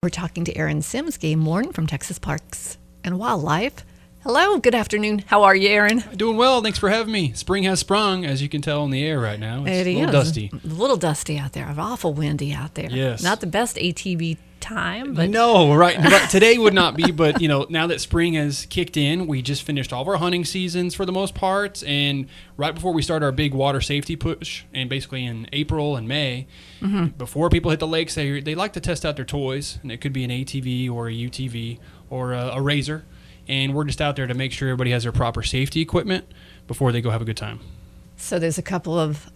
We're talking to Aaron Sims, Game Warden from Texas Parks and Wildlife. Hello, good afternoon. How are you, Aaron? Doing well. Thanks for having me. Spring has sprung, as you can tell in the air right now. It's a little dusty. A little dusty out there. Awful windy out there. Yes. Not the best ATV time, but No, right. But today would not be, but now that spring has kicked in, we just finished all of our hunting seasons for the most part, and right before we start our big water safety push, and basically in April and May, before people hit the lakes, they like to test out their toys, and it could be an ATV or a UTV or a razor. And we're just out there to make sure everybody has their proper safety equipment before they go have a good time. So there's a couple of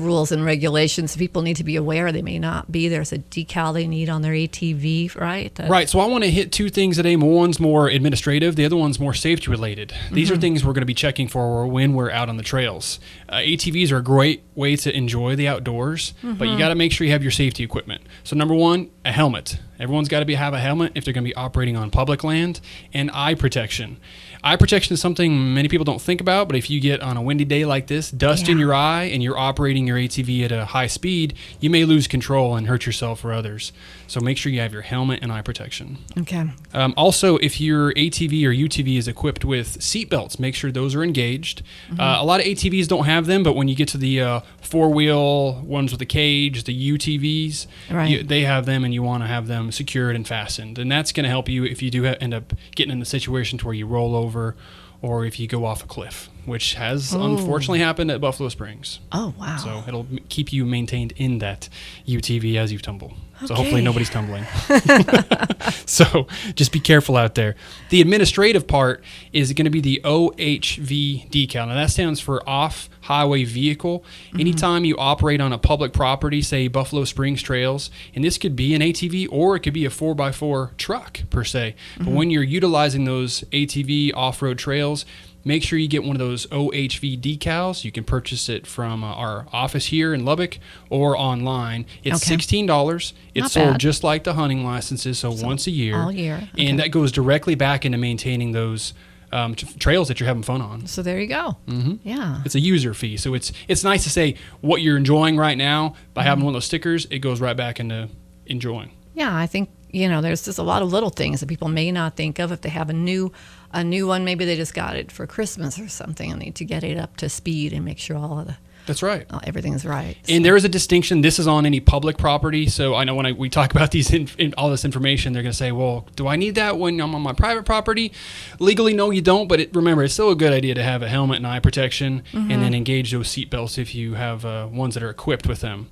rules and regulations people need to be aware. They may not be. There's a decal they need on their ATV, right? Right. So I want to hit two things today. One's more administrative. The other one's more safety related. These are things we're going to be checking for when we're out on the trails. ATVs are a great way to enjoy the outdoors, but you got to make sure you have your safety equipment. So number one, a helmet. Everyone's got to have a helmet if they're going to be operating on public land, and eye protection. Eye protection is something many people don't think about, but if you get on a windy day like this, dust in your eye, and you're operating your ATV at a high speed, you may lose control and hurt yourself or others. So make sure you have your helmet and eye protection. Okay. Also, if your ATV or UTV is equipped with seat belts, make sure those are engaged. A lot of ATVs don't have them, but when you get to the four-wheel ones with the cage, the UTVs, they have them, and you want to have them secured and fastened. And that's going to help you if you do end up getting in the situation to where you roll over or if you go off a cliff, which has unfortunately happened at Buffalo Springs. Oh, wow. So it'll keep you maintained in that UTV as you tumble. So hopefully nobody's tumbling. So just be careful out there. The administrative part is going to be the OHV decal. Now that stands for off-highway vehicle. Anytime you operate on a public property, say Buffalo Springs trails, and this could be an ATV or it could be a 4x4 truck per se. But when you're utilizing those ATV off-road trails, make sure you get one of those OHV decals. You can purchase it from our office here in Lubbock or online. It's $16. It's sold just like the hunting licenses, so once a year. All year. Okay. And that goes directly back into maintaining those trails that you're having fun on. So there you go. Yeah. It's a user fee. So it's nice to say what you're enjoying right now by having one of those stickers. It goes right back into enjoying. Yeah, I think, there's just a lot of little things that people may not think of. If they have a new one, maybe they just got it for Christmas or something and need to get it up to speed and make sure all of the That's right. Everything's right. So. And there is a distinction. This is on any public property. So I know when we talk about these all this information, they're going to say, well, do I need that when I'm on my private property? Legally, no, you don't. But remember, it's still a good idea to have a helmet and eye protection and then engage those seat belts if you have ones that are equipped with them.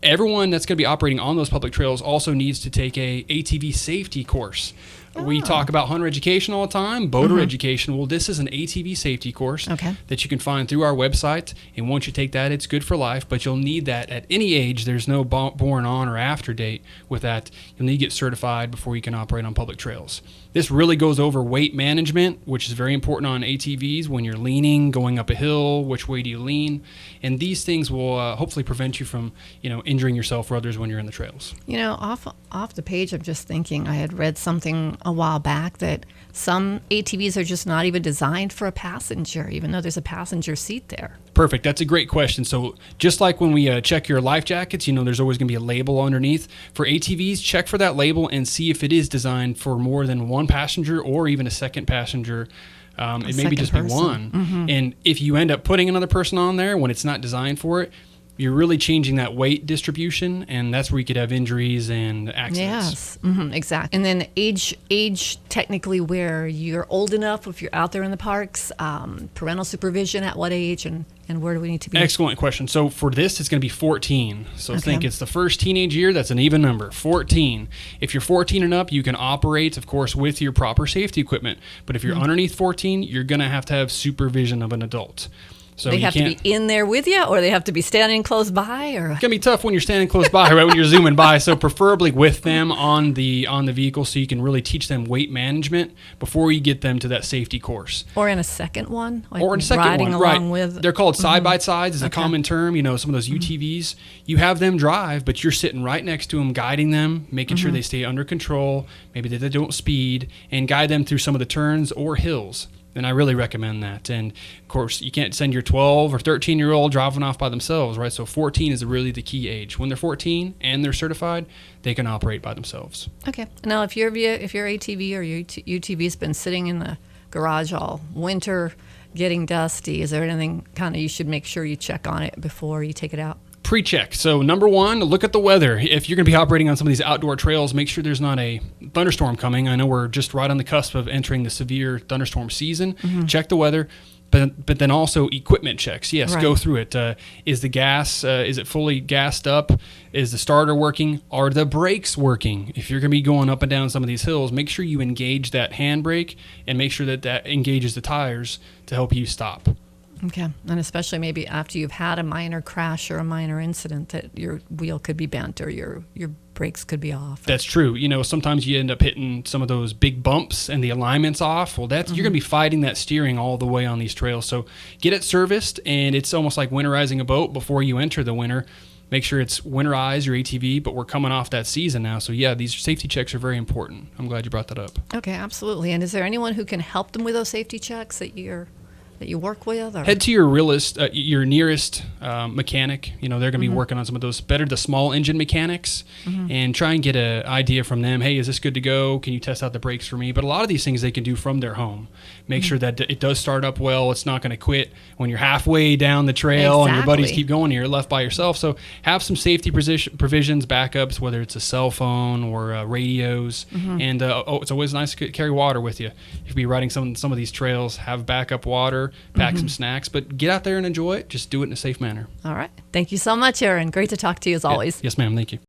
Everyone that's going to be operating on those public trails also needs to take a ATV safety course. We talk about hunter education all the time, boater education. Well, this is an ATV safety course that you can find through our website. And once you take that, it's good for life, but you'll need that at any age. There's no born on or after date with that. You'll need to get certified before you can operate on public trails. This really goes over weight management, which is very important on ATVs when you're leaning, going up a hill, which way do you lean? And these things will hopefully prevent you from, injuring yourself or others when you're in the trails. Off the page, I'm just thinking, I had read something a while back that some ATVs are just not even designed for a passenger, even though there's a passenger seat there. Perfect. That's a great question. So just like when we check your life jackets, there's always going to be a label underneath. For ATVs, check for that label and see if it is designed for more than one passenger or even a second passenger. It may be just be one. And if you end up putting another person on there when it's not designed for it, you're really changing that weight distribution, and that's where you could have injuries and accidents. Yes, exactly. And then age technically where you're old enough, if you're out there in the parks, parental supervision at what age, and where do we need to be? Excellent question. So for this, it's going to be 14. So think it's the first teenage year. That's an even number, 14. If you're 14 and up, you can operate, of course, with your proper safety equipment. But if you're underneath 14, you're going to have supervision of an adult. So they have to be in there with you, or they have to be standing close by, or it's gonna be tough when you're standing close by, right? When you're zooming by. So preferably with them on the vehicle, so you can really teach them weight management before you get them to that safety course. Or in a second one, or in a second riding one, along right? With. They're called side by sides, is a common term. Some of those UTVs, you have them drive, but you're sitting right next to them, guiding them, making sure they stay under control, maybe that they don't speed, and guide them through some of the turns or hills. then I really recommend that. And of course, you can't send your 12 or 13-year-old driving off by themselves, right? So 14 is really the key age. When they're 14 and they're certified, they can operate by themselves. Okay. Now, if your ATV or your UTV's been sitting in the garage all winter, getting dusty, is there anything kind of you should make sure you check on it before you take it out? Pre-check. So number one, look at the weather. If you're going to be operating on some of these outdoor trails, make sure there's not a thunderstorm coming. I know we're just right on the cusp of entering the severe thunderstorm season. Check the weather, but then also equipment checks. Yes, go through it. Is the gas, is it fully gassed up? Is the starter working? Are the brakes working? If you're going to be going up and down some of these hills, make sure you engage that handbrake and make sure that engages the tires to help you stop. Okay, and especially maybe after you've had a minor crash or a minor incident that your wheel could be bent or your brakes could be off. That's true. You know, sometimes you end up hitting some of those big bumps and the alignment's off. Well, that's you're going to be fighting that steering all the way on these trails. So get it serviced, and it's almost like winterizing a boat before you enter the winter. Make sure it's winterize your ATV, but we're coming off that season now. So yeah, these safety checks are very important. I'm glad you brought that up. Okay, absolutely. And is there anyone who can help them with those safety checks that you work with? Or? Head to your nearest mechanic. You know, they're going to be working on some of those better, the small engine mechanics, and try and get an idea from them. Hey, is this good to go? Can you test out the brakes for me? But a lot of these things they can do from their home. Make sure that it does start up well. It's not going to quit when you're halfway down the trail and your buddies keep going. You're left by yourself. So have some safety provisions, backups, whether it's a cell phone or radios. And it's always nice to carry water with you. If you be riding some of these trails, have backup water. Pack some snacks, but get out there and enjoy it. Just do it in a safe manner. All right. Thank you so much, Aaron. Great to talk to you as always. Yes, ma'am. Thank you.